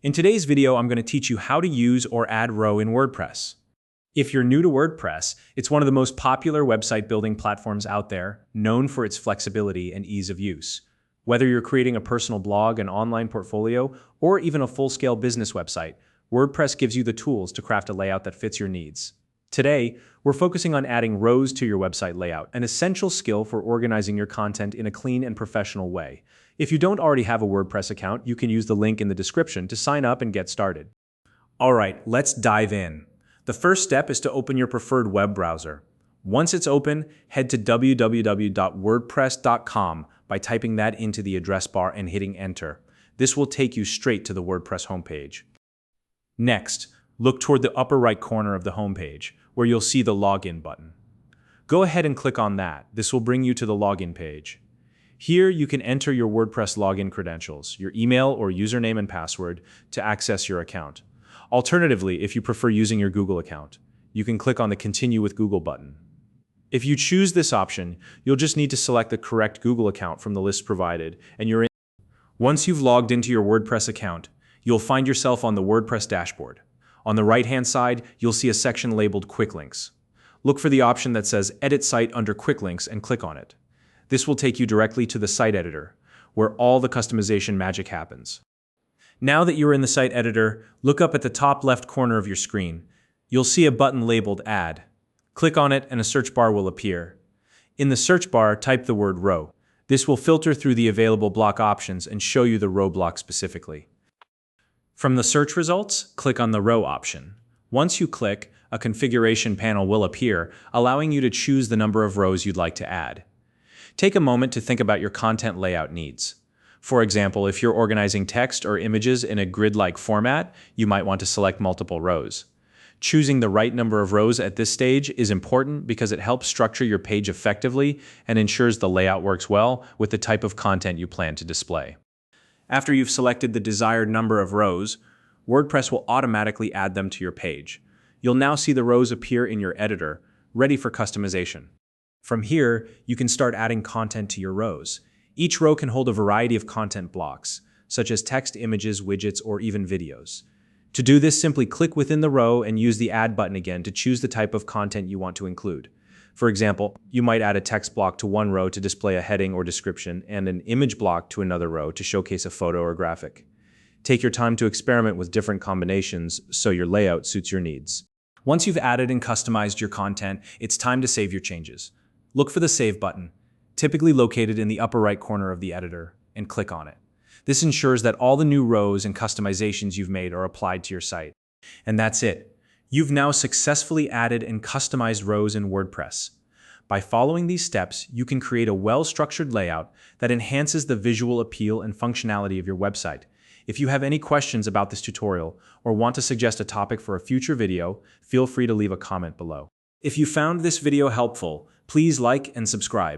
In today's video, I'm going to teach you how to use or add row in WordPress. If you're new to WordPress, it's one of the most popular website building platforms out there, known for its flexibility and ease of use. Whether you're creating a personal blog, an online portfolio, or even a full-scale business website, WordPress gives you the tools to craft a layout that fits your needs. Today, we're focusing on adding rows to your website layout, an essential skill for organizing your content in a clean and professional way. If you don't already have a WordPress account, you can use the link in the description to sign up and get started. All right, let's dive in. The first step is to open your preferred web browser. Once it's open, head to www.wordpress.com by typing that into the address bar and hitting enter. This will take you straight to the WordPress homepage. Next, look toward the upper right corner of the homepage, where you'll see the login button. Go ahead and click on that. This will bring you to the login page. Here, you can enter your WordPress login credentials, your email or username and password, to access your account. Alternatively, if you prefer using your Google account, you can click on the Continue with Google button. If you choose this option, you'll just need to select the correct Google account from the list provided, and you're in. Once you've logged into your WordPress account, you'll find yourself on the WordPress dashboard. On the right-hand side, you'll see a section labeled Quick Links. Look for the option that says Edit Site under Quick Links and click on it. This will take you directly to the site editor, where all the customization magic happens. Now that you're in the site editor, look up at the top left corner of your screen. You'll see a button labeled Add. Click on it and a search bar will appear. In the search bar, type the word row. This will filter through the available block options and show you the row block specifically. From the search results, click on the row option. Once you click, a configuration panel will appear, allowing you to choose the number of rows you'd like to add. Take a moment to think about your content layout needs. For example, if you're organizing text or images in a grid-like format, you might want to select multiple rows. Choosing the right number of rows at this stage is important because it helps structure your page effectively and ensures the layout works well with the type of content you plan to display. After you've selected the desired number of rows, WordPress will automatically add them to your page. You'll now see the rows appear in your editor, ready for customization. From here, you can start adding content to your rows. Each row can hold a variety of content blocks, such as text, images, widgets, or even videos. To do this, simply click within the row and use the Add button again to choose the type of content you want to include. For example, you might add a text block to one row to display a heading or description and an image block to another row to showcase a photo or graphic. Take your time to experiment with different combinations so your layout suits your needs. Once you've added and customized your content, it's time to save your changes. Look for the Save button, typically located in the upper right corner of the editor, and click on it. This ensures that all the new rows and customizations you've made are applied to your site. And that's it. You've now successfully added and customized rows in WordPress. By following these steps, you can create a well-structured layout that enhances the visual appeal and functionality of your website. If you have any questions about this tutorial or want to suggest a topic for a future video, feel free to leave a comment below. If you found this video helpful, please like and subscribe.